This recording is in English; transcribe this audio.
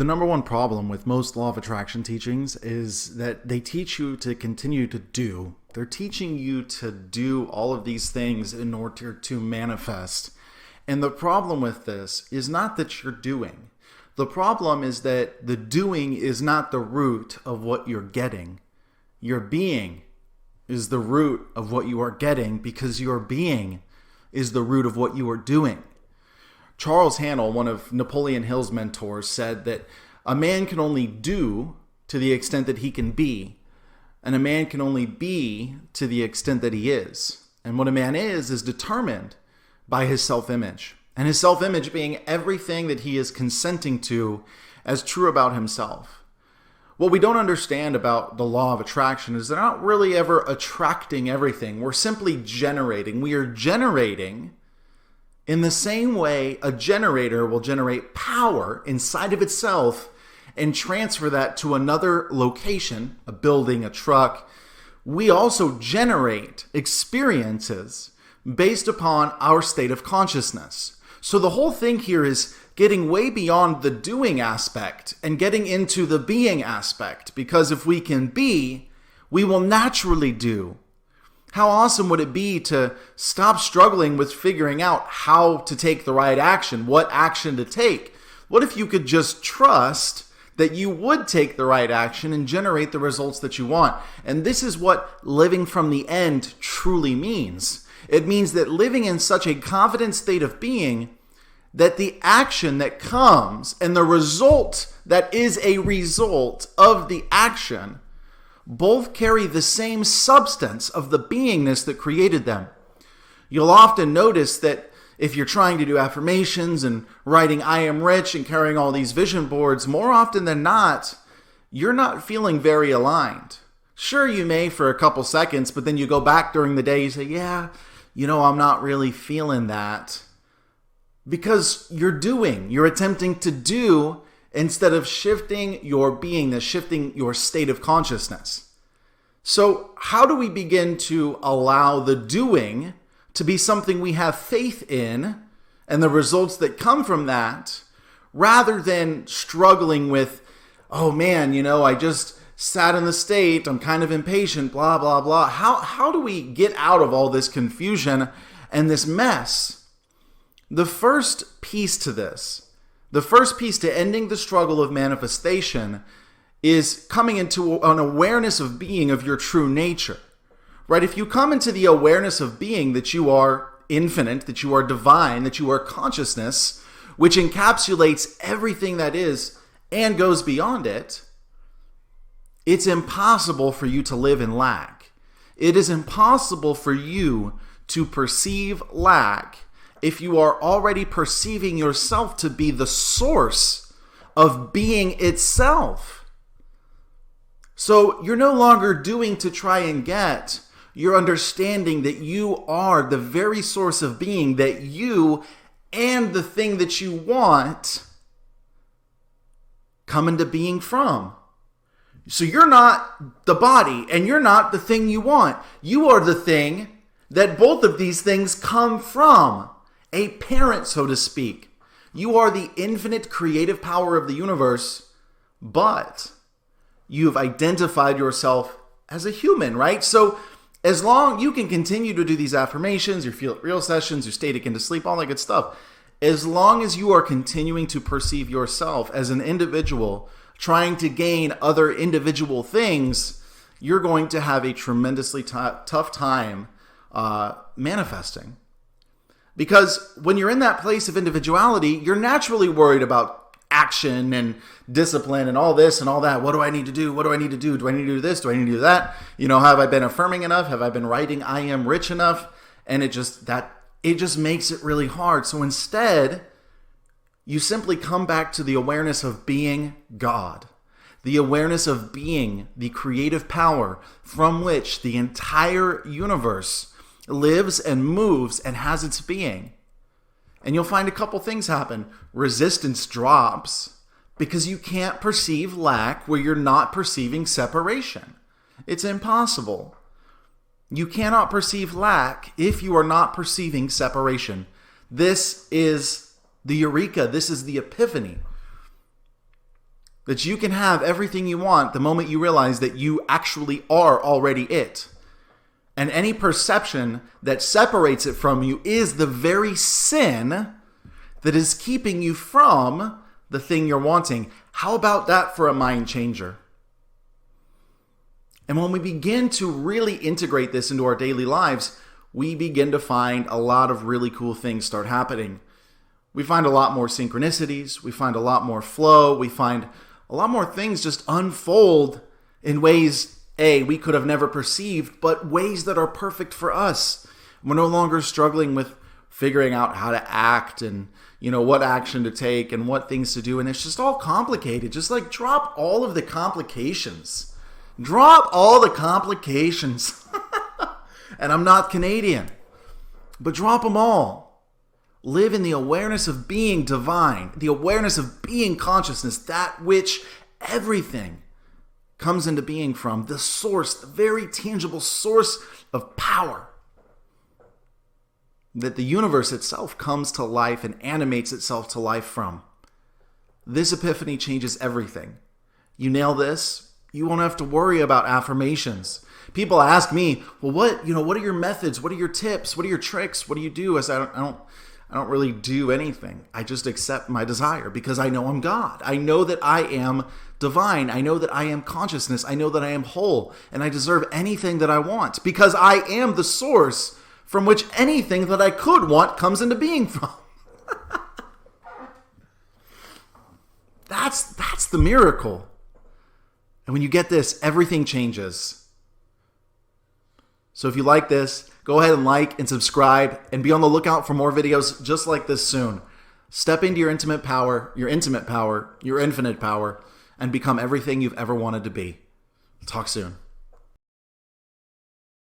The number one problem with most law of attraction teachings is that they teach you to continue to do. They're teaching you to do all of these things in order to manifest. And the problem with this is not that you're doing. The problem is that the doing is not the root of what you're getting. Your being is the root of what you are getting, because your being is the root of what you are doing. Charles Hannell, one of Napoleon Hill's mentors, said that a man can only do to the extent that he can be, and a man can only be to the extent that he is. And what a man is determined by his self-image, and his self-image being everything that he is consenting to as true about himself. What we don't understand about the law of attraction is they're not really ever attracting everything. We're simply generating. We are generating in the same way a generator will generate power inside of itself and transfer that to another location, a building, a truck. We also generate experiences based upon our state of consciousness. So the whole thing here is getting way beyond the doing aspect and getting into the being aspect, because if we can be, we will naturally do. How awesome would it be to stop struggling with figuring out how to take the right action, what action to take? What if you could just trust that you would take the right action and generate the results that you want? And this is what living from the end truly means. It means that living in such a confident state of being that the action that comes and the result that is a result of the action both carry the same substance of the beingness that created them. You'll often notice that if you're trying to do affirmations and writing I am rich and carrying all these vision boards, more often than not, you're not feeling very aligned. Sure, you may for a couple seconds, but then you go back during the day, you say, yeah, I'm not really feeling that. Because you're attempting to do instead of shifting your beingness, shifting your state of consciousness. So how do we begin to allow the doing to be something we have faith in and the results that come from that, rather than struggling with, oh man, I just sat in the state, I'm kind of impatient, blah, blah, blah. How do we get out of all this confusion and this mess? The first piece to this, the first piece to ending the struggle of manifestation, is coming into an awareness of being of your true nature, right? If you come into the awareness of being that you are infinite, that you are divine, that you are consciousness, which encapsulates everything that is and goes beyond it, it's impossible for you to live in lack. It is impossible for you to perceive lack if you are already perceiving yourself to be the source of being itself. So you're no longer doing to try and get. You're understanding that you are the very source of being, that you and the thing that you want come into being from. So you're not the body and you're not the thing you want. You are the thing that both of these things come from. A parent, so to speak. You are the infinite creative power of the universe, but you've identified yourself as a human, right? So as long you can continue to do these affirmations, your feel it real sessions, your state akin to sleep, all that good stuff, as long as you are continuing to perceive yourself as an individual trying to gain other individual things, you're going to have a tremendously tough time manifesting. Because when you're in that place of individuality, you're naturally worried about action and discipline and all this and all that. What do I need to do? What do I need to do? Do I need to do this? Do I need to do that? Have I been affirming enough? Have I been writing I am rich enough? And it just makes it really hard. So instead, you simply come back to the awareness of being God. The awareness of being the creative power from which the entire universe lives and moves and has its being. And you'll find a couple things happen. Resistance drops because you can't perceive lack where you're not perceiving separation. It's impossible. You cannot perceive lack if you are not perceiving separation. This is the eureka. This is the epiphany. That you can have everything you want the moment you realize that you actually are already it. And any perception that separates it from you is the very sin that is keeping you from the thing you're wanting. How about that for a mind changer? And when we begin to really integrate this into our daily lives, we begin to find a lot of really cool things start happening. We find a lot more synchronicities. We find a lot more flow. We find a lot more things just unfold in ways, we could have never perceived, but ways that are perfect for us. We're no longer struggling with figuring out how to act and, what action to take and what things to do. And it's just all complicated. Just like drop all of the complications. Drop all the complications. And I'm not Canadian, but drop them all. Live in the awareness of being divine, the awareness of being consciousness, that which everything comes into being from, the source, the very tangible source of power. That the universe itself comes to life and animates itself to life from. This epiphany changes everything. You nail this, you won't have to worry about affirmations. People ask me, well, what are your methods? What are your tips? What are your tricks? What do you do? I say, I don't really do anything. I just accept my desire because I know I'm God. I know that I am divine. I know that I am consciousness. I know that I am whole, and I deserve anything that I want because I am the source from which anything that I could want comes into being from. That's the miracle. And when you get this, everything changes. So if you like this, go ahead and like and subscribe and be on the lookout for more videos just like this soon. Step into your intimate power, your infinite power, and become everything you've ever wanted to be. Talk soon.